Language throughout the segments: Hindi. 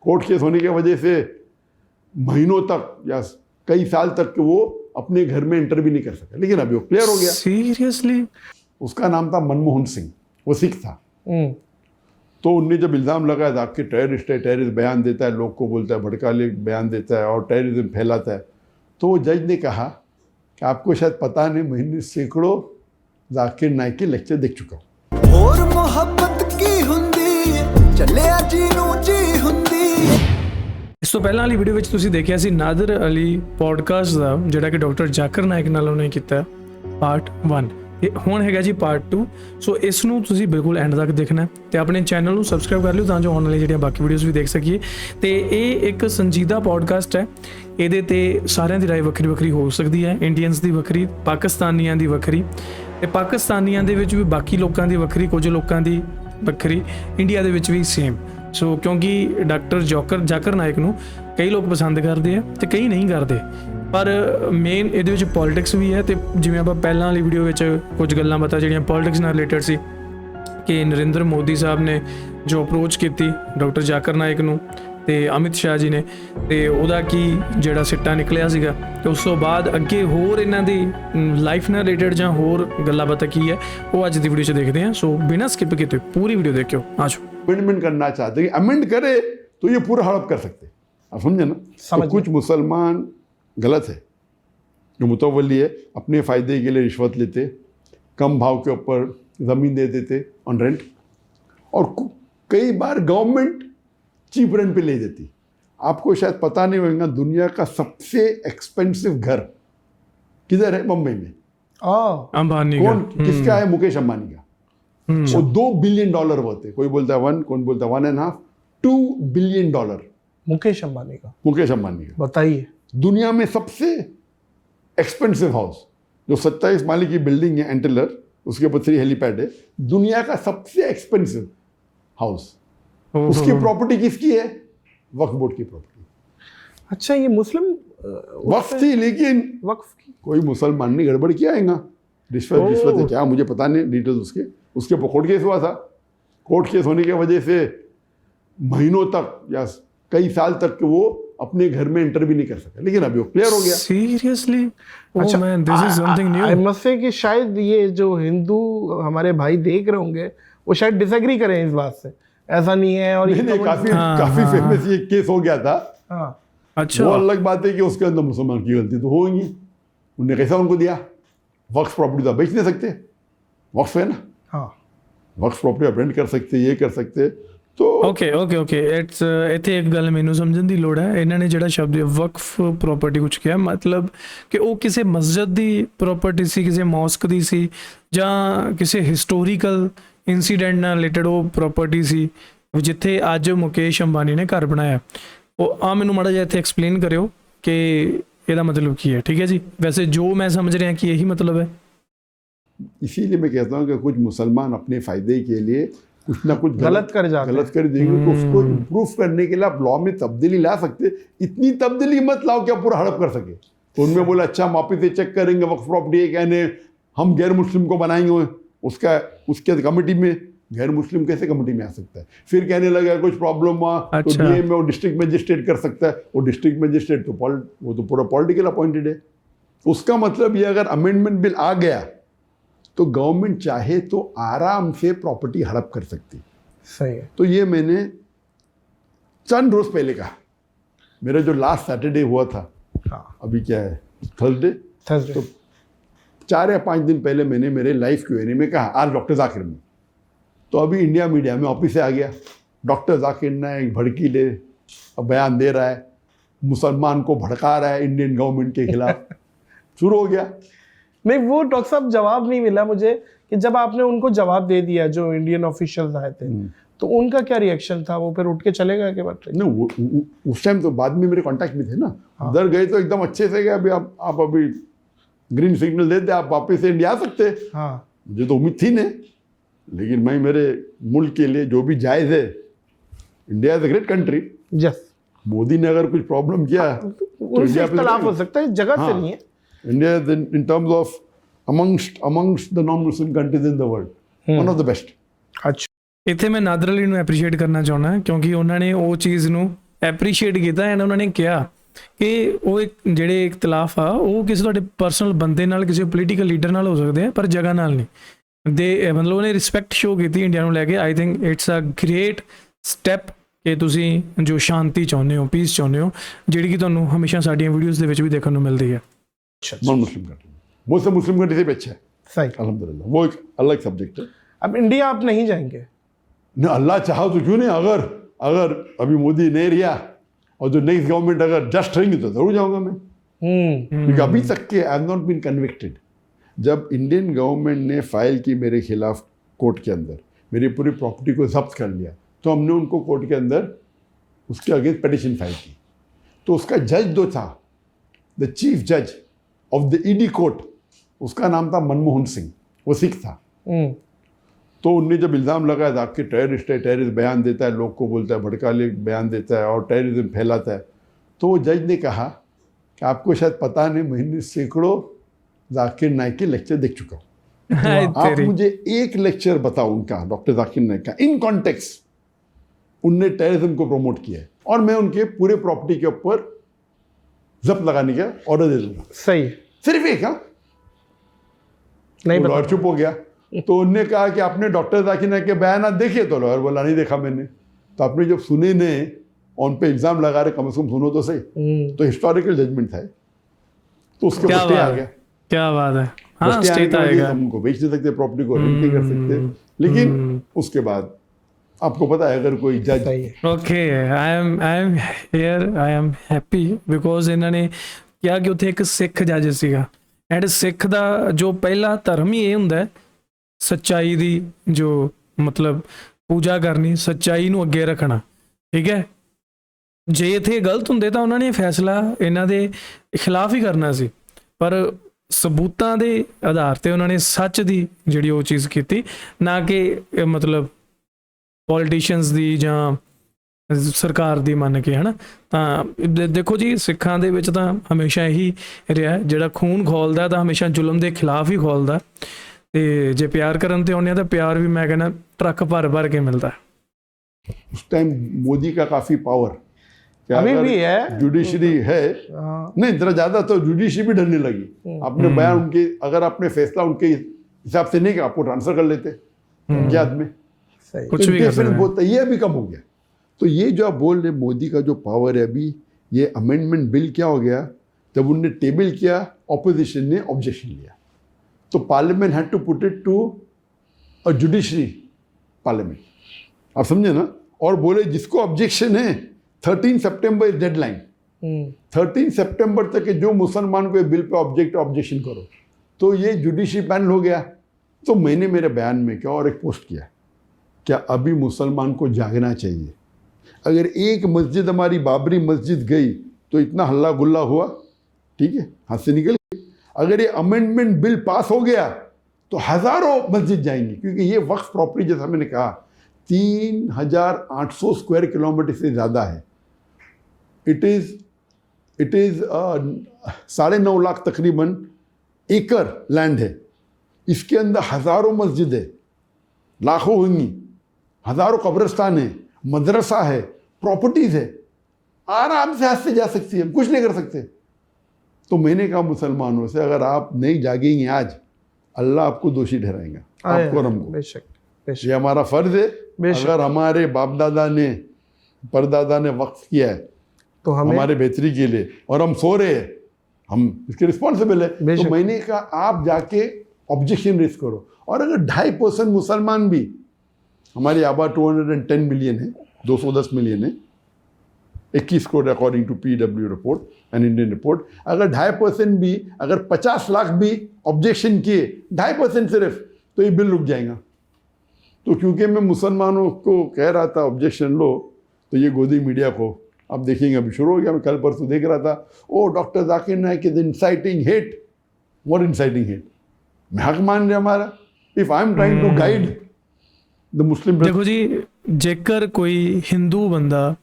कोर्ट केस होने की वजह से महीनों तक या कई साल तक वो अपने घर में एंटर भी नहीं कर सका, लेकिन अभी वो क्लियर हो गया। सीरियसली? उसका नाम था मनमोहन सिंह, वो सिख था। तो उनने जब इल्ज़ाम लगाया था कि टेररिस्ट है, टेररिस्ट बयान देता है, लोग को बोलता है, भड़काले बयान देता है और टेररिज्म फैलाता है, तो वो जज ने कहा कि आपको शायद पता नहीं, मैंने सैकड़ों जाकिर नाइक के लेक्चर देख चुका हूँ। और मोहब्बत की हुंदी चले जीनू जी हुंदी। ਇਸ ਤੋਂ ਪਹਿਲਾਂ ਵਾਲੀ ਵੀਡੀਓ ਵਿੱਚ ਤੁਸੀਂ ਦੇਖਿਆ ਸੀ ਨਾਦਰ ਅਲੀ ਪੋਡਕਾਸਟ ਦਾ, ਜਿਹੜਾ ਕਿ ਡਾਕਟਰ ਜ਼ਾਕਿਰ ਨਾਇਕ ਨਾਲ ਉਹਨੇ ਕੀਤਾ ਪਾਰਟ 1, ਤੇ ਹੁਣ ਹੈਗਾ ਜੀ ਪਾਰਟ 2। ਸੋ ਇਸ ਨੂੰ ਤੁਸੀਂ ਬਿਲਕੁਲ ਐਂਡ ਤੱਕ ਦੇਖਣਾ ਤੇ ਆਪਣੇ ਚੈਨਲ ਨੂੰ ਸਬਸਕ੍ਰਾਈਬ ਕਰ ਲਿਓ ਤਾਂ ਜੋ ਆਉਣ ਵਾਲੀ ਜਿਹੜੀਆਂ ਬਾਕੀ ਵੀਡੀਓਜ਼ ਵੀ ਦੇਖ ਸਕੀਏ। ਤੇ ਇਹ ਇੱਕ ਸੰਜੀਦਾ ਪੋਡਕਾਸਟ ਹੈ, ਇਹਦੇ ਤੇ ਸਾਰਿਆਂ ਦੀ ਰਾਏ ਵੱਖਰੀ ਵੱਖਰੀ ਹੋ ਸਕਦੀ ਹੈ, ਇੰਡੀਅਨਸ ਦੀ ਵੱਖਰੀ, ਪਾਕਿਸਤਾਨੀਆਂ ਦੀ ਵੱਖਰੀ, ਤੇ ਪਾਕਿਸਤਾਨੀਆਂ ਦੇ ਵਿੱਚ ਵੀ ਬਾਕੀ ਲੋਕਾਂ ਦੀ ਵੱਖਰੀ, ਕੁਝ ਲੋਕਾਂ ਦੀ ਵੱਖਰੀ, ਇੰਡੀਆ ਦੇ ਵਿੱਚ ਵੀ ਸੇਮ। ਸੋ ਕਿਉਂਕਿ ਡਾਕਟਰ ਜ਼ਾਕਿਰ ਨਾਇਕ ਨੂੰ ਕਈ ਲੋਕ ਪਸੰਦ ਕਰਦੇ ਆ ਤੇ ਕਈ ਨਹੀਂ ਕਰਦੇ, ਪਰ ਮੇਨ ਇਹਦੇ ਵਿੱਚ ਪੋਲੀਟਿਕਸ ਵੀ ਹੈ। ਤੇ ਜਿਵੇਂ ਆਪਾਂ ਪਹਿਲਾਂ ਵਾਲੀ ਵੀਡੀਓ ਵਿੱਚ ਕੁਝ ਗੱਲਾਂ ਬਾਤਾਂ ਜਿਹੜੀਆਂ ਪੋਲੀਟਿਕਸ ਨਾਲ ਰਿਲੇਟਡ ਸੀ ਕਿ ਨਰਿੰਦਰ ਮੋਦੀ ਸਾਹਿਬ ਨੇ ਜੋ ਅਪਰੋਚ ਕੀਤੀ ਡਾਕਟਰ ਜ਼ਾਕਿਰ ਨਾਇਕ ਨੂੰ ਤੇ ਅਮਿਤ ਸ਼ਾਹ ਜੀ ਨੇ, ਤੇ ਉਹਦਾ ਕੀ ਜਿਹੜਾ ਸਿੱਟਾ ਨਿਕਲਿਆ ਸੀਗਾ, ਤੇ ਉਸ ਤੋਂ ਬਾਅਦ ਅੱਗੇ ਹੋਰ ਇਹਨਾਂ ਦੀ ਲਾਈਫ ਨਾਲ ਰਿਲੇਟਡ ਜਾਂ ਹੋਰ ਗੱਲਾਂ ਬਾਤਾਂ ਕੀ ਹੈ, ਉਹ ਅੱਜ ਦੀ ਵੀਡੀਓ 'ਚ ਦੇਖਦੇ ਹਾਂ। ਸੋ ਬਿਨਾਂ ਸਕਿਪ ਕੀਤੇ पूरी वीडियो देखियो। आज अमेंडमेंट करना चाहते हैं, अमेंड करे तो ये पूरा हड़प कर सकते हैं, आप समझे ना। तो कुछ मुसलमान गलत है, जो मुतवल्ली है, अपने फ़ायदे के लिए रिश्वत लेते, कम भाव के ऊपर ज़मीन दे देते ऑन रेंट, और कई बार गवर्नमेंट चीप रेंट पे ले देती। आपको शायद पता नहीं होगा, दुनिया का सबसे एक्सपेंसिव घर किधर है? बम्बई में। अंबानी कौन? किसका है? मुकेश अंबानी का। वो $2 बिलियन वर्थ है। कोई बोलता है 1, कौन बोलता है 1.5, $2 बिलियन। मुकेश अंबानी का। मुकेश अंबानी का। बताइए, दुनिया में सबसे एक्सपेंसिव हाउस, जो 27 माले की बिल्डिंग है एंटेलर, उसके ऊपर 3 हेलीपैड है, दुनिया का सबसे एक्सपेंसिव हाउस। उसकी प्रॉपर्टी किसकी है? वक्फ बोर्ड की प्रॉपर्टी। अच्छा, ये मुस्लिम वक्फ थी, लेकिन वक्फ की कोई मुसलमान ने गड़बड़ किया है, रिश्वत है क्या मुझे पता नहीं डिटेल्स उसके ऊपर कोर्ट केस हुआ था। कोर्ट केस होने की वजह से महीनों तक या कई साल तक वो अपने घर में एंटर भी नहीं कर सका, लेकिन अभी वो क्लियर हो गया। सीरियसली? अच्छा, man, this is something new. I must say कि शायद ये जो हिंदू हमारे भाई देख रहे होंगे वो शायद डिसएग्री करें इस बात से, ऐसा नहीं है। और नहीं, काफी फेमस ये केस हो गया था। अच्छा, वो अलग बात है कि उसके अंदर मुसलमान की गलती तो होगी, उनने कैसा उनको दिया? वक्फ प्रॉपर्टी तो बेच नहीं सकते, वक्फ है ना। हाँ, वक्फ प्रॉपर्टी आप रेंट कर सकते, ये कर सकते। तो ਓਕੇ ਇਟਸ ਇੱਥੇ ਇੱਕ ਗੱਲ ਮੈਨੂੰ ਸਮਝਣ ਦੀ ਲੋੜ ਹੈ। ਇਹਨਾਂ ਨੇ ਜਿਹੜਾ ਸ਼ਬਦ ਵਕਫ ਪ੍ਰੋਪਰਟੀ ਕੁਝ ਕਿਹਾ, ਮਤਲਬ ਕਿ ਉਹ ਕਿਸੇ ਮਸਜਿਦ ਦੀ ਪ੍ਰੋਪਰਟੀ ਸੀ, ਕਿਸੇ ਮੌਸਕ ਦੀ ਸੀ, ਜਾਂ ਕਿਸੇ ਹਿਸਟੋਰੀਕਲ ਇਨਸੀਡੈਂਟ ਨਾਲ ਰਿਲੇਟਡ ਉਹ ਪ੍ਰੋਪਰਟੀ ਸੀ ਜਿੱਥੇ ਅੱਜ ਮੁਕੇਸ਼ ਅੰਬਾਨੀ ਨੇ ਘਰ ਬਣਾਇਆ। ਉਹ ਮੈਨੂੰ ਮਾੜਾ ਜਿਹਾ ਇੱਥੇ ਐਕਸਪਲੇਨ ਕਰਿਓ ਕਿ ਇਹਦਾ ਮਤਲਬ ਕੀ ਹੈ। ठीक है जी, वैसे जो मैं समझ रहा कि यही मतलब है। इसीलिए मैं कहता हूँ कि कुछ मुसलमान अपने फ़ायदे के लिए कुछ ना कुछ गलत कर देंगे, तो उसको इम्प्रूव करने के लिए आप लॉ में तब्दीली ला सकते। इतनी तब्दीली मत लाओ कि आप पूरा हड़प कर सके। तो उनमें बोला अच्छा हम वापस से चेक करेंगे वक्फ प्रॉपर्टी है, कहने हम गैर मुस्लिम को बनाएंगे उसके कमेटी में। गैर मुस्लिम कैसे कमेटी में आ सकता है? फिर कहने लगा कुछ प्रॉब्लम हुआ तो डीए में वो डिस्ट्रिक्ट मजिस्ट्रेट कर सकता है। वो डिस्ट्रिक्ट मजिस्ट्रेट तो वो तो पूरा पॉलिटिकल अपॉइंटेड है। उसका मतलब ये अगर अमेंडमेंट बिल आ गया तो गवर्नमेंट चाहे तो आराम से प्रॉपर्टी हड़प कर सकती। सही है। तो ये मैंने चंद रोज पहले कहा। मेरा जो लास्ट सैटरडे हुआ था, हाँ, अभी क्या है थर्सडे, तो 4 या 5 दिन पहले मैंने मेरे लाइव Q&A में कहा आज डॉक्टर जाकिर में। तो अभी इंडिया मीडिया में ऑफिस से आ गया, डॉक्टर जाकिर नाइक भड़कीले बयान दे रहा है, मुसलमान को भड़का रहा है इंडियन गवर्नमेंट के खिलाफ। शुरू हो गया। नहीं, वो डॉक्टर साहब जवाब नहीं मिला मुझे कि जब आपने उनको जवाब दे दिया जो इंडियन ऑफिशियल्स आए थे, तो उनका क्या रिएक्शन था? वो फिर उठ के चले गए? नहीं, उस टाइम तो बाद में मेरे कांटेक्ट में थे ना। उधर गए तो एकदम अच्छे से गए, अभी आप अभी ग्रीन सिग्नल देते आप वापस से इंडिया आ सकते। हाँ, मुझे तो उम्मीद थी नहीं, लेकिन मैं मेरे मुल्क के लिए जो भी जायज़ है, India is a great country. Yes, Modi ने अगर कुछ प्रॉब्लम किया तो उनसे इख्तिलाफ हो सकता है, जगह से नहीं है। India is in terms of amongst the non-Muslim countries in the world, one of the best. अच्छा, ਇੱਥੇ ਮੈਂ ਨਾਦਰ ਅਲੀ ਨੂੰ ਐਪਰੀਸ਼ੀਏਟ ਕਰਨਾ ਚਾਹੁੰਦਾ ਕਿਉਂਕਿ ਉਹਨਾਂ ਨੇ ਉਹ ਚੀਜ਼ ਨੂੰ ਐਪਰੀਸ਼ੀਏਟ ਕੀਤਾ ਐਂਡ ਉਹਨਾਂ ਨੇ ਕਿਹਾ ਕਿ ਉਹ ਇੱਕ ਜਿਹੜੇ ਇਖਤਲਾਫ ਆ ਉਹ ਕਿਸੇ ਤੁਹਾਡੇ ਪਰਸਨਲ ਬੰਦੇ ਨਾਲ, ਕਿਸੇ ਪੋਲੀਟੀਕਲ ਲੀਡਰ ਨਾਲ ਹੋ ਸਕਦੇ ਆ, ਪਰ ਜਗ੍ਹਾ ਨਾਲ ਨਹੀਂ। ਦੇ ਮਤਲਬ ਉਹਨੇ ਰਿਸਪੈਕਟ ਸ਼ੋ ਕੀਤੀ ਇੰਡੀਆ ਨੂੰ ਲੈ ਕੇ। I think it's a great step ਕਿ ਤੁਸੀਂ ਜੋ ਸ਼ਾਂਤੀ ਚਾਹੁੰਦੇ ਹੋ, ਪੀਸ ਚਾਹੁੰਦੇ ਹੋ, ਜਿਹੜੀ ਕਿ ਤੁਹਾਨੂੰ ਹਮੇਸ਼ਾ ਸਾਡੀਆਂ ਵੀਡੀਓਜ਼ ਦੇ ਵਿੱਚ ਵੀ ਦੇਖਣ ਨੂੰ ਮਿਲਦੀ ਹੈ। नॉन मुस्लिम कंट्री, मुझसे मुस्लिम कंट्री से भी अच्छा है सही। अल्हम्दुलिल्लाह, वो एक अलग सब्जेक्ट है। अब इंडिया आप नहीं जाएंगे? न अल्लाह चाहा तो क्यों नहीं, अगर अभी मोदी नहीं रहा और जो नेक्स्ट गवर्नमेंट अगर जस्ट रहेंगी तो जरूर जाऊंगा मैं, क्योंकि अभी तक के I have not been convicted. जब इंडियन गवर्नमेंट ने फाइल की मेरे खिलाफ कोर्ट के अंदर, मेरी पूरी प्रॉपर्टी को जब्त कर लिया, तो हमने उनको कोर्ट के अंदर उसके अगेंस्ट पिटिशन फाइल की। तो उसका जज जो था, द चीफ जज ऑफ द ईडी कोर्ट, उसका नाम था मनमोहन सिंह, वो सिख था। तो उनने जब इल्ज़ाम लगाया था कि टेररिस्ट है, टेररिस्ट बयान देता है, लोग को बोलता है, भड़काले बयान देता है और टेररिज्म फैलाता है, तो वो जज ने कहा कि आपको शायद पता नहीं, मैंने सैकड़ों जाकिर नाइक के लेक्चर देख चुका हूँ, आप मुझे एक लेक्चर बताओ उनका, डॉक्टर जाकिर नाइक का, इन कॉन्टेक्स्ट उनने टेररिज्म को प्रमोट किया है, और मैं उनके पूरे प्रॉपर्टी के ऊपर जब्त लगाने का ऑर्डर दे दूंगा। सही। सिर्फ एक, हाँ नहीं लॉयर चुप हो गया। तो उनने कहा कि आपने डॉक्टर जाकिर नाइक के बयान देखे? तो लॉयर बोला नहीं देखा मैंने। तो आपने जब सुने ने उन पे इल्जाम लगा रहे, कम से कम सुनो तो सही। तो हिस्टोरिकल जजमेंट था, तो उसके ऊपर स्टे आ गया। क्या बात है। हाँ, स्टे स्टे आएगा। हम उनको बेच दे सकते, प्रॉपर्टी को रेंट नहीं कर सकते, लेकिन उसके बाद आपको पता है अगर कोई जज okay, I am here, I am happy because ਇਹਨਾਂ ਨੇ ਕਿਹਾ ਕਿ ਉੱਥੇ ਇੱਕ ਸਿੱਖ ਜੱਜ ਸੀਗਾ, ਐਂਡ ਸਿੱਖ ਦਾ ਜੋ ਪਹਿਲਾ ਧਰਮ ਹੀ ਇਹ ਹੁੰਦਾ ਹੈ ਸੱਚਾਈ ਦੀ, ਜੋ ਮਤਲਬ ਪੂਜਾ ਕਰਨੀ, ਸੱਚਾਈ ਨੂੰ ਅੱਗੇ ਰੱਖਣਾ, ਠੀਕ ਹੈ। ਜੇ ਇੱਥੇ ਗਲਤ ਹੁੰਦੇ ਤਾਂ ਉਹਨਾਂ ਨੇ ਫੈਸਲਾ ਇਹਨਾਂ ਦੇ ਖਿਲਾਫ ਹੀ ਕਰਨਾ ਸੀ, ਪਰ ਸਬੂਤਾਂ ਦੇ ਆਧਾਰ ਤੇ ਉਹਨਾਂ ਨੇ ਸੱਚ ਦੀ ਜਿਹੜੀ ਉਹ ਚੀਜ਼ ਕੀਤੀ, ਨਾ ਕਿ ਮਤਲਬ ਪੋਲੀਟੀਸ਼ੀਅਨਸ ਦੀ ਜਾਂ ਸਰਕਾਰ ਦੀ ਮੰਨ ਕੇ, ਹੈ ਨਾ। ਤਾਂ ਦੇਖੋ ਜੀ, ਸਿੱਖਾਂ ਦੇ ਵਿੱਚ ਤਾਂ ਹਮੇਸ਼ਾ ਇਹੀ ਰਿਹਾ, ਜਿਹੜਾ ਖੂਨ ਖੋਲਦਾ ਤਾਂ ਹਮੇਸ਼ਾ ਜ਼ੁਲਮ ਦੇ ਖਿਲਾਫ ਹੀ ਖੋਲਦਾ, ਤੇ ਜੇ ਪਿਆਰ ਕਰਨ ਤੇ ਆਉਂਦੇ ਆ ਤਾਂ ਪਿਆਰ ਵੀ ਮੈਂ ਕਹਿੰਦਾ ਟਰੱਕ ਭਰ ਭਰ ਕੇ ਮਿਲਦਾ। उस टाइम मोदी का काफी पावर, अभी भी है, जुडिशरी है, नहीं जरा ज्यादा, तो जुडिशरी भी डरने लगी। आपने बयान उनके, अगर आपने फैसला उनके हिसाब से नहीं किया, आपको ट्रांसफर कर लेते याद में, कुछ भी कर सकते बहुत, ये अभी कम हो गया। तो ये जो आप बोल रहे मोदी का जो पावर है अभी, ये अमेंडमेंट बिल क्या हो गया, जब उनने टेबल किया, ऑपोजिशन ने ऑब्जेक्शन लिया, तो parliament had to put it to a judiciary parliament, आप समझे ना। और बोले जिसको ऑब्जेक्शन है 13 सितंबर इज डेडलाइन, 13 सितंबर तक जो मुसलमान को बिल पे ऑब्जेक्शन करो, तो ये जुडिशरी पैनल हो गया। तो मैंने मेरे बयान में क्या और एक पोस्ट किया, क्या अभी मुसलमान को जागना चाहिए। अगर एक मस्जिद हमारी बाबरी मस्जिद गई तो इतना हल्ला गुल्ला हुआ, ठीक है, हाथ से निकल गई। अगर ये अमेंडमेंट बिल पास हो गया तो हज़ारों मस्जिद जाएंगी, क्योंकि ये वक्फ प्रॉपर्टी, जैसा मैंने कहा, 3800 स्क्वायर किलोमीटर से ज़्यादा है। इट इज़ 9.5 लाख तकरीबन एकड़ लैंड है। इसके अंदर हज़ारों मस्जिद है, लाखों होंगी, हज़ारों कब्रिस्तान है, मदरसा है, प्रॉपर्टीज़ है, आराम से हाथ से जा सकती है, हम कुछ नहीं कर सकते। तो मैंने कहा मुसलमानों से, अगर आप नहीं जागेंगे आज, अल्लाह आपको दोषी ठहराएगा, आपको और हमको। बेशक, ये हमारा फर्ज है। अगर हमारे बाप दादा ने, परदादा ने वक्फ किया है तो हमारे बेहतरी के लिए, और हम सो रहे हैं, हम इसके रिस्पॉन्सिबल है। तो मैंने कहा आप जाके ऑब्जेक्शन रेज करो। और अगर 2.5% मुसलमान भी, हमारी आबादी 210 मिलियन है, 210 मिलियन है, 21 crore according to PW report and Indian report, अगर 2.5% भी, अगर 50 लाख भी ऑब्जेक्शन किए, 2.5% सिर्फ, तो ये बिल रुक जाएगा। तो क्योंकि मैं मुसलमानों को कह रहा था ऑब्जेक्शन लो, तो ये गोदी मीडिया को आप देखेंगे अभी शुरू हो गया। मैं कल परसों देख रहा था, oh doctor Zakir Naik is inciting hate. What inciting hate? मैं हक मान रहा हमारा, if I am trying to guide the Muslim. देखो जी, ਜੇਕਰ ਕੋਈ ਹਿੰਦੂ ਬੰਦਾ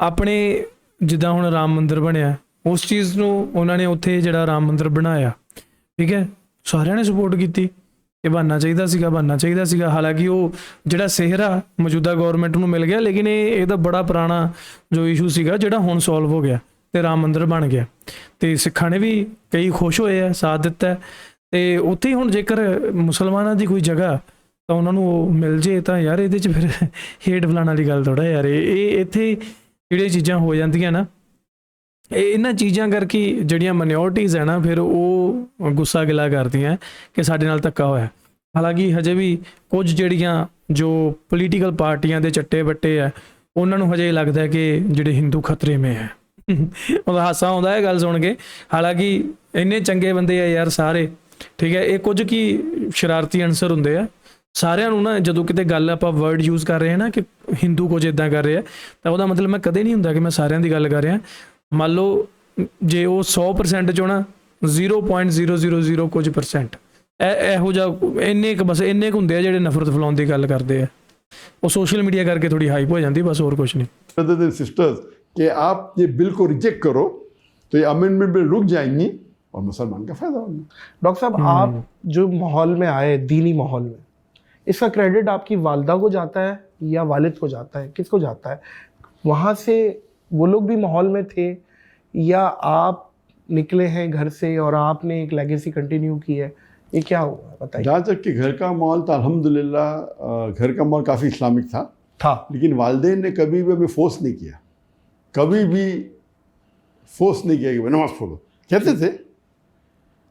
ਆਪਣੇ, ਜਿੱਦਾਂ ਹੁਣ ਰਾਮ ਮੰਦਿਰ ਬਣਿਆ, ਉਸ ਚੀਜ਼ ਨੂੰ ਉਹਨਾਂ ਨੇ ਉੱਥੇ ਜਿਹੜਾ ਰਾਮ ਮੰਦਿਰ ਬਣਾਇਆ, ਠੀਕ ਹੈ, ਸਾਰਿਆਂ ਨੇ ਸਪੋਰਟ ਕੀਤੀ, ਇਹ ਬਣਨਾ ਚਾਹੀਦਾ ਸੀਗਾ ਹਾਲਾਂਕਿ ਉਹ ਜਿਹੜਾ ਸਿਹਰਾ ਮੌਜੂਦਾ ਗਵਰਨਮੈਂਟ ਨੂੰ ਮਿਲ ਗਿਆ ਲੇਕਿਨ ਇਹਦਾ ਬੜਾ ਪੁਰਾਣਾ ਜੋ ਇਸ਼ੂ ਸੀਗਾ ਜਿਹੜਾ ਹੁਣ ਸੋਲਵ ਹੋ ਗਿਆ ਤੇ ਰਾਮ ਮੰਦਿਰ ਬਣ ਗਿਆ ਤੇ ਸਿੱਖਾਂ ਨੇ ਵੀ ਕਈ ਖੁਸ਼ ਹੋਏ ਆ ਸਾਥ ਦਿੱਤਾ ਤੇ ਉੱਥੇ ਹੁਣ ਜੇਕਰ ਮੁਸਲਮਾਨਾਂ ਦੀ ਕੋਈ ਜਗ੍ਹਾ ਤਾਂ ਉਹਨਾਂ ਨੂੰ ਉਹ ਮਿਲ ਜੇ ਤਾਂ ਯਾਰ ਇਹਦੇ 'ਚ ਫਿਰ ਹੇਟ ਬੁਲਾਉਣ ਵਾਲੀ ਗੱਲ ਥੋੜ੍ਹਾ ਯਾਰ ਇਹ ਇੱਥੇ ਜਿਹੜੀਆਂ ਚੀਜ਼ਾਂ ਹੋ ਜਾਂਦੀਆਂ ਨਾ ਇਹਨਾਂ ਚੀਜ਼ਾਂ ਕਰਕੇ ਜਿਹੜੀਆਂ ਮਾਈਨੋਰਟੀਜ਼ ਹੈ ਨਾ ਫਿਰ ਉਹ ਗੁੱਸਾ ਗਿਲਾ ਕਰਦੀਆਂ ਕਿ ਸਾਡੇ ਨਾਲ ਧੱਕਾ ਹੋਇਆ ਹਾਲਾਂਕਿ ਹਜੇ ਵੀ ਕੁਝ ਜਿਹੜੀਆਂ ਜੋ ਪੋਲੀਟੀਕਲ ਪਾਰਟੀਆਂ ਦੇ ਚੱਟੇ ਬੱਟੇ ਆ ਉਹਨਾਂ ਨੂੰ ਹਜੇ ਲੱਗਦਾ ਕਿ ਜਿਹੜੇ ਹਿੰਦੂ ਖਤਰੇ ਮੇ ਹੈ ਉਹਦਾ ਹਾਸਾ ਆਉਂਦਾ ਹੈ ਗੱਲ ਸੁਣ ਕੇ ਹਾਲਾਂਕਿ ਇੰਨੇ ਚੰਗੇ ਬੰਦੇ ਆ ਯਾਰ ਸਾਰੇ ਠੀਕ ਹੈ ਇਹ ਕੁਝ ਕੀ ਸ਼ਰਾਰਤੀ ਅਨਸਰ ਹੁੰਦੇ ਆ ਸਾਰਿਆਂ ਨੂੰ ਨਾ ਜਦੋਂ ਕਿਤੇ ਗੱਲ ਆਪਾਂ ਵਰਡ ਯੂਜ਼ ਕਰ ਰਹੇ ਹਾਂ ਨਾ ਕਿ ਹਿੰਦੂ ਕੁਝ ਇੱਦਾਂ ਕਰ ਰਹੇ ਆ ਤਾਂ ਉਹਦਾ ਮਤਲਬ ਮੈਂ ਕਦੇ ਨਹੀਂ ਹੁੰਦਾ ਕਿ ਮੈਂ ਸਾਰਿਆਂ ਦੀ ਗੱਲ ਕਰ ਰਿਹਾ ਮੰਨ ਲਓ ਜੇ ਉਹ 100% ਚੋਂ ਨਾ 0.000 ਕੁਝ % ਇਹੋ ਜਿਹਾ ਇੰਨੇ ਕੁ ਬਸ ਇੰਨੇ ਕੁ ਹੁੰਦੇ ਆ ਜਿਹੜੇ ਨਫ਼ਰਤ ਫੈਲਾਉਣ ਦੀ ਗੱਲ ਕਰਦੇ ਆ ਉਹ सोशल मीडिया करके थोड़ी हाइप हो जाती है बस और कुछ नहीं ब्रदर्स एंड सिस्टर्स कि आप ये बिल को रिजेक्ट करो तो ये अमेंडमेंट बिल रुक जाएंगी और मुसलमान का फायदा होगा। डॉक्टर साहब आप जो माहौल में आए दीनी माहौल में इसका क्रेडिट आपकी वालदा को जाता है या वालिद को जाता है किसको जाता है वहाँ से वो लोग भी माहौल में थे या आप निकले हैं घर से और आपने एक लेगेसी कंटिन्यू की है ये क्या हुआ बताइए। जहाँ तक कि घर का माहौल था अल्हम्दुलिल्लाह घर का माहौल काफ़ी इस्लामिक था लेकिन वालिदैन ने कभी भी हमें फोर्स नहीं किया कभी भी फोर्स नहीं किया कि भाई नमाज़ पढ़ो कहते थे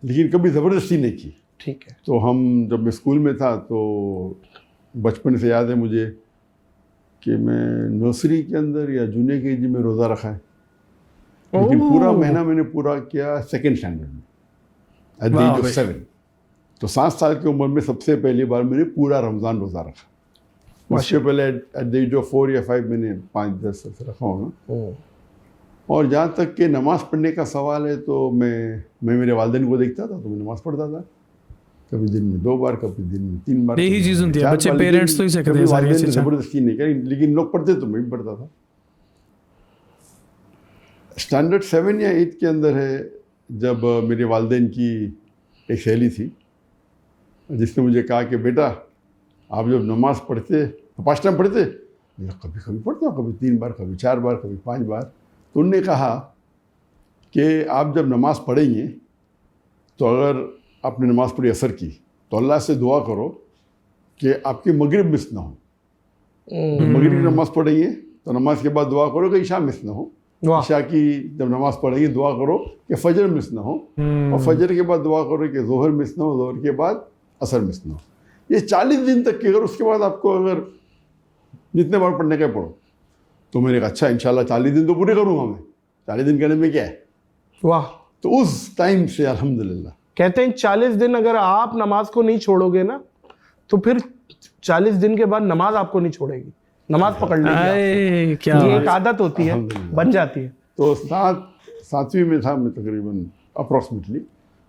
लेकिन कभी ज़बरदस्ती नहीं की। ठीक है। तो हम जब मैं स्कूल में था तो बचपन से याद है मुझे कि मैं नर्सरी के अंदर या जूनियर केजी में रोज़ा रखा है लेकिन पूरा महीना मैंने पूरा किया सेकंड स्टैंडर्ड में एट द एज ऑफ 7 तो 7 साल की उम्र में सबसे पहली बार मैंने पूरा रमज़ान रोज़ा रखा। उससे पहले एट द एज ऑफ 4 या 5 मैंने 5-10 साल से रखा होगा। और जहाँ तक कि नमाज़ पढ़ने का सवाल है तो मैं मेरे वालिदैन को देखता था तो मैं नमाज़ पढ़ता था कभी दिन में 2 बार कभी दिन में 3 बार। यही चीज़ होती है बच्चे पेरेंट्स तो ही सकते हैं सारी चीज़ें ज़बरदस्ती नहीं करी लेकिन लोग पढ़ते तो मैं भी पढ़ता था। स्टैंडर्ड 7 या 8 के अंदर है जब मेरे वालिदैन की एक सहेली थी जिसने मुझे कहा कि बेटा आप जब नमाज़ पढ़ते तो 5 टाइम पढ़ते कभी कभी पढ़ता हूँ कभी 3 बार कभी 4 बार कभी 5 बार। तो उन्होंने कहा कि आप जब नमाज़ पढ़ेंगे तो अगर आपने नमाज़ पढ़ी असर की तो अल्लाह से दुआ करो कि आपकी मगरिब मिस ना हो। मगरिब की नमाज़ पढ़ेंगे तो नमाज के बाद दुआ करो कि ईशा मिस ना हो। ईशा की जब नमाज़ पढ़ेंगे दुआ करो कि फजर मिस ना हो और फजर के बाद दुआ करो कि जोहर मिस ना हो जोहर के बाद असर मिस ना हो। ये 40 दिन तक की अगर उसके बाद आपको अगर जितने बार पढ़ने का पढ़ो तो मैंने कहा अच्छा इंशाल्लाह 40 दिन तो पूरे करूँगा मैं 40 दिन करने में क्या है। वाह। तो उस टाइम से अल्हम्दुलिल्लाह कहते हैं 40 दिन अगर आप नमाज को नहीं छोड़ोगे ना तो फिर 40 दिन के बाद नमाज आपको नहीं छोड़ेगी नमाज पकड़ लेगी। क्या ये एक आदत होती है बन जाती है। तो 7वीं में था मैं तकरीबन अप्रॉक्सीमेटली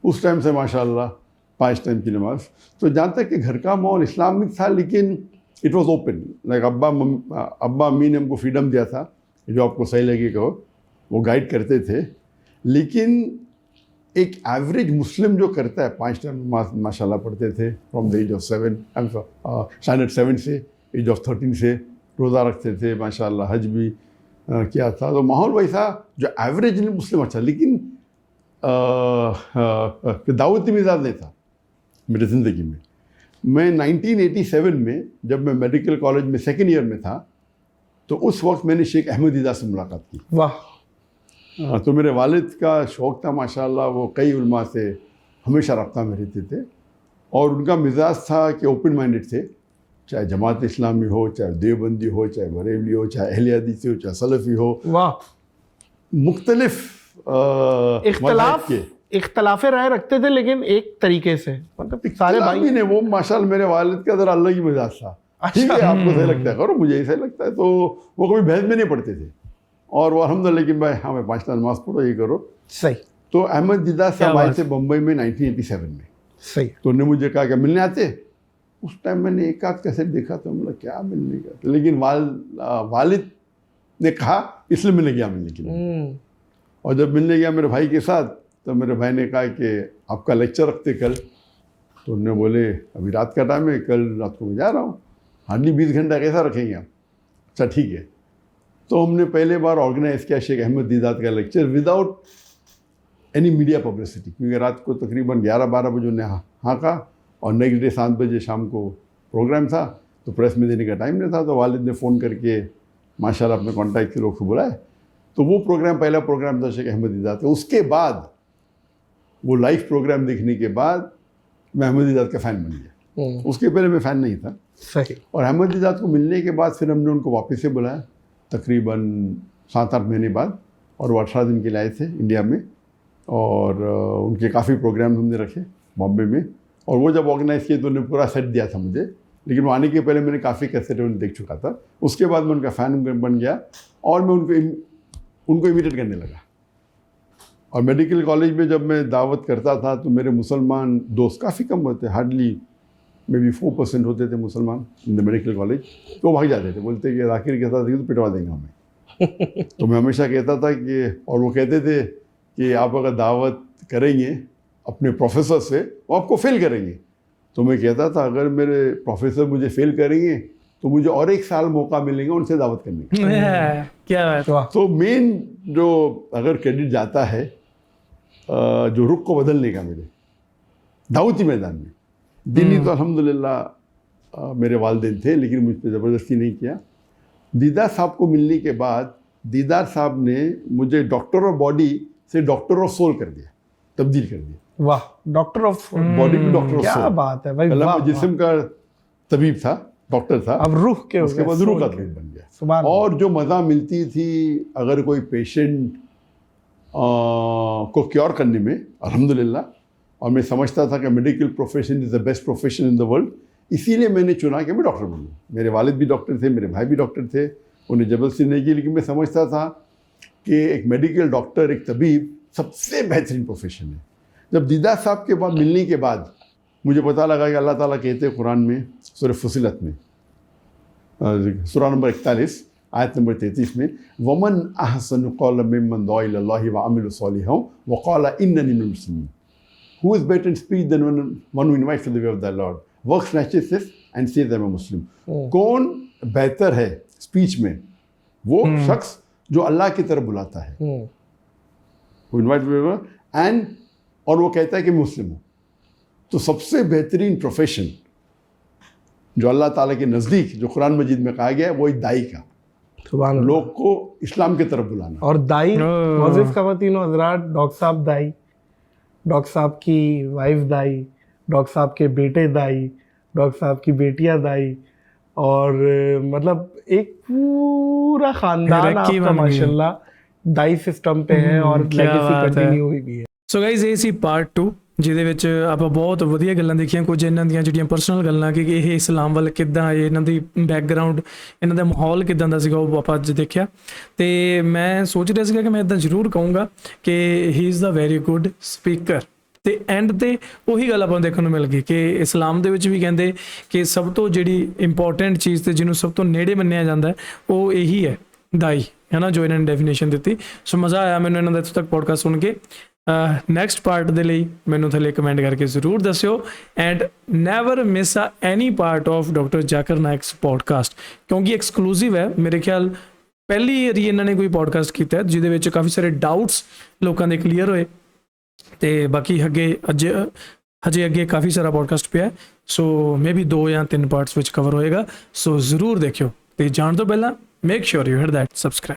उस टाइम से माशाल्लाह 5 टाइम की नमाज। तो जहाँ तक कि घर का माहौल इस्लामिक था लेकिन इट वॉज ओपन लाइक अब्बा अम्मी ने हमको फ्रीडम दिया था जो आपको सही लगे कहो वो गाइड करते थे लेकिन एक एवरेज मुस्लिम जो करता है 5 टाइम नमाज माशाल्लाह पढ़ते थे from the age of 7 standard 7 से एज ऑफ 13 से रोज़ा रखते थे माशाल्लाह हज भी किया था। तो माहौल वैसा जो एवरेज मुस्लिम अच्छा लेकिन दावती मिजाज नहीं था मेरी ज़िंदगी में। मैं 1987 में जब मैं मेडिकल कॉलेज में 2nd ईयर में था तो उस वक्त मैंने शेख अहमद ईदा से मुलाकात की। वाह। तो मेरे वालिद का शौक़ था माशाल्लाह वो कई उलमा से हमेशा रब्ता में रहते थे और उनका मिजाज था कि ओपन माइंडेड थे चाहे जमात इस्लामी हो चाहे देवबंदी हो चाहे बरेली हो चाहे अहले हदीस हो चाहे सलफ़ी हो। वाह। मुख्तलिफ इख्तलाफे राय रखते थे लेकिन एक तरीके से मतलब सारे भाई ने वो माशाल्लाह मेरे वालिद का ज़रा अलग ही मिजाज था। ठीक है आपको सही लगता है करो मुझे सही लगता है तो वो कभी बहस में नहीं पढ़ते थे और वो अल्हम्दुलिल्लाह कि भाई हाँ मैं 5 टाइम नमाज़ पढ़ो ये करो सही। तो अहमद दीदा साहब आए थे बम्बई में 1987 में। सही। तो उन्होंने मुझे कहा कि मिलने आते उस टाइम मैंने एक आध कैसेट देखा तो मतलब क्या मिलने का लेकिन वालिद ने कहा इसलिए मैंने गया मिलने के लिए। और जब मिलने गया मेरे भाई के साथ तो मेरे भाई ने कहा कि आपका लेक्चर रखते कल तो उन्होंने बोले अभी रात का टाइम है, कल रात को मैं जा रहा हूँ, हार्डली 20 घंटा कैसा रखेंगे आप? अच्छा ठीक है। तो हमने पहले बार ऑर्गेनाइज किया शेख अहमद दीदात का lecture without any media publicity, क्योंकि रात को तकरीबन 11-12 बजे उन्हें हाँका और नेक्स्ट डे 7 बजे शाम को प्रोग्राम था, तो प्रेस में देने का टाइम नहीं था। तो वालिद ने फ़ोन करके माशाल्लाह अपने कॉन्टैक्ट के लोग को बुलाए, तो वो प्रोग्राम पहला प्रोग्राम था शेख अहमद दीदात का। उसके बाद वो लाइव प्रोग्राम देखने के बाद मैं अहमद दीदात का फ़ैन बन गया। उसके पहले मैं फ़ैन नहीं था। सही। और अहमद दीदात को मिलने के बाद फिर हमने उनको वापस से बुलाया तकरीबन 7-8 महीने बाद, और वो 18 दिन के लिए आए थे इंडिया में, और उनके काफ़ी प्रोग्राम हमने रखे बॉम्बे में। और वो जब ऑर्गेनाइज़ किए तो उन्होंने पूरा सेट दिया था मुझे, लेकिन वो आने के पहले मैंने काफ़ी कैसेट उन्हें देख चुका था। उसके बाद मैं उनका फ़ैन बन गया और मैं उनको इमिटेट करने लगा। और मेडिकल कॉलेज में जब मैं दावत करता था तो मेरे मुसलमान दोस्त काफ़ी कम होते, हार्डली मे बी 4% होते थे मुसलमान इन द मेडिकल कॉलेज। तो भाग जाते थे, बोलते कि राकिर के साथ तो पिटवा देंगे हमें। तो मैं हमेशा कहता था कि, और वो कहते थे कि आप अगर दावत करेंगे अपने प्रोफेसर से वो आपको फेल करेंगे। तो मैं कहता था अगर मेरे प्रोफेसर मुझे फेल करेंगे तो मुझे और 1 साल मौका मिलेंगे उनसे दावत करने का। क्या बात। तो मेन जो अगर क्रेडिट जाता है जो रुख को बदलने का मेरे दावती मैदान में, दीनी तो अल्हम्दुलिल्लाह मेरे वालिदैन थे, लेकिन मुझ पर ज़बरदस्ती नहीं किया। दीदार साहब को मिलने के बाद दीदार साहब ने मुझे डॉक्टर ऑफ बॉडी से डॉक्टर ऑफ सोल कर दिया, तब्दील कर दिया। वाह, डॉक्टर ऑफ बॉडी में डॉक्टर ऑफ सोल। क्या बात है भाई, पहला वाह, मैं जिस्म का तबीब था, डॉक्टर था, अब रूह के, उसके बाद रूह का तबीब बन गया। सुभान और जो मज़ा मिलती थी अगर कोई पेशेंट को क्योर करने में, अल्हम्दुलिल्लाह। और मैं समझता था कि medical profession is the best profession in the world, इसीलिए मैंने चुना कि मैं डॉक्टर बनूँ। मेरे वालिद भी डॉक्टर थे, मेरे भाई भी डॉक्टर थे, उन्हें जबरदस्ती नहीं की, लेकिन मैं समझता था कि एक मेडिकल डॉक्टर, एक तबीब सबसे बेहतरीन प्रोफेशन है। जब दीदार साहब के बाद मिलने के बाद मुझे पता लगा कि अल्लाह ताला कहते हैं कुरान में सूरह फुसिलत में सूरा नंबर 41 आयत नंबर 33 में, वमन अहसनु क़ौलन मिम्मन दुआ इलल्लाहि व अमिला सालिहान व क़ाला इन्ननी मिनल मुस्लिमीन। Who is better in speech than one who invites to the way of the Lord, works righteousness and says I'm a Muslim? कौन बेहतर है स्पीच में? वो शख्स जो अल्लाह की तरफ बुलाता है, who invites to the and और वो कहता है कि मुस्लिम हूँ। तो सबसे बेहतरीन प्रोफेशन जो अल्लाह ताला के नज़दीक, जो कुरान मजीद में कहा गया है, वो एक दाई का, लोग को इस्लाम की तरफ बुलाना। और दाई मोअज़्ज़िज़ ख़वातीन व हज़रात, डॉक्टर साहब दाई, डॉक्टर साहब की वाइफ दाई, डॉक्टर साहब के बेटे दाई, डॉक्टर साहब की बेटियां दाई, और मतलब एक पूरा खानदान आपका माशाल्लाह दाई सिस्टम पे है और लेगेसी कंटिन्यू हुई भी है। ਸੋ ਗਾਇਜ਼ ਇਹ ਸੀ ਪਾਰਟ 2 ਜਿਹਦੇ ਵਿੱਚ ਆਪਾਂ ਬਹੁਤ ਵਧੀਆ ਗੱਲਾਂ ਦੇਖੀਆਂ, ਕੁਝ ਇਹਨਾਂ ਦੀਆਂ ਜਿਹੜੀਆਂ ਪਰਸਨਲ ਗੱਲਾਂ ਕਿ ਇਹ ਇਸਲਾਮ ਵੱਲ ਕਿੱਦਾਂ ਆਏ, ਇਹਨਾਂ ਦੀ ਬੈਕਗਰਾਉਂਡ, ਇਹਨਾਂ ਦਾ ਮਾਹੌਲ ਕਿੱਦਾਂ ਦਾ ਸੀਗਾ, ਉਹ ਆਪਾਂ ਅੱਜ ਦੇਖਿਆ। ਤੇ ਮੈਂ ਸੋਚ ਰਿਹਾ ਸੀਗਾ ਕਿ ਮੈਂ ਇਦਾਂ ਜ਼ਰੂਰ ਕਹੂੰਗਾ ਕਿ ਹੀ is the very good speaker. ਤੇ ਐਂਡ ਤੇ ਉਹੀ ਗੱਲ ਆਪਾਂ ਨੂੰ ਦੇਖਣ ਨੂੰ ਮਿਲ ਗਈ ਕਿ ਇਸਲਾਮ ਦੇ ਵਿੱਚ ਵੀ ਕਹਿੰਦੇ ਕਿ ਸਭ ਤੋਂ ਜਿਹੜੀ ਇੰਪੋਰਟੈਂਟ ਚੀਜ਼ ਤੇ ਜਿਹਨੂੰ ਸਭ ਤੋਂ ਨੇੜੇ ਮੰਨਿਆ ਜਾਂਦਾ ਉਹ ਇਹੀ ਹੈ, ਦਾਈ, ਹੈ ਨਾ, ਜੋ ਇਹਨਾਂ ਨੇ ਡੈਫੀਨੇਸ਼ਨ ਦਿੱਤੀ। ਸੋ ਮਜ਼ਾ ਆਇਆ ਮੈਨੂੰ ਇਹਨਾਂ ਦਾ ਇੱਥੋਂ ਤੱਕ ਪੋਡਕਾਸਟ ਸੁਣ ਕੇ। ਨੈਕਸਟ ਪਾਰਟ ਦੇ ਲਈ ਮੈਨੂੰ ਥੱਲੇ ਕਮੈਂਟ ਕਰਕੇ ਜ਼ਰੂਰ ਦੱਸਿਓ, and never miss any part of doctor Zakir Naik's podcast, ਕਿਉਂਕਿ ਐਕਸਕਲੂਸਿਵ ਹੈ। ਮੇਰੇ ਖਿਆਲ ਪਹਿਲੀ ਵਾਰੀ ਇਹਨਾਂ ਨੇ ਕੋਈ ਪੋਡਕਾਸਟ ਕੀਤਾ ਜਿਹਦੇ ਵਿੱਚ ਕਾਫੀ ਸਾਰੇ ਡਾਊਟਸ ਲੋਕਾਂ ਦੇ ਕਲੀਅਰ ਹੋਏ, ਤੇ ਬਾਕੀ ਹਜੇ ਅੱਗੇ ਕਾਫੀ ਸਾਰਾ ਪੋਡਕਾਸਟ ਪਿਆ, ਸੋ ਮੇ ਬੀ 2 ਜਾਂ 3 ਪਾਰਟਸ ਵਿੱਚ ਕਵਰ ਹੋਏਗਾ। ਸੋ ਜ਼ਰੂਰ ਦੇਖਿਓ, ਤੇ ਜਾਣ ਤੋਂ ਪਹਿਲਾਂ make sure you hit that subscribe.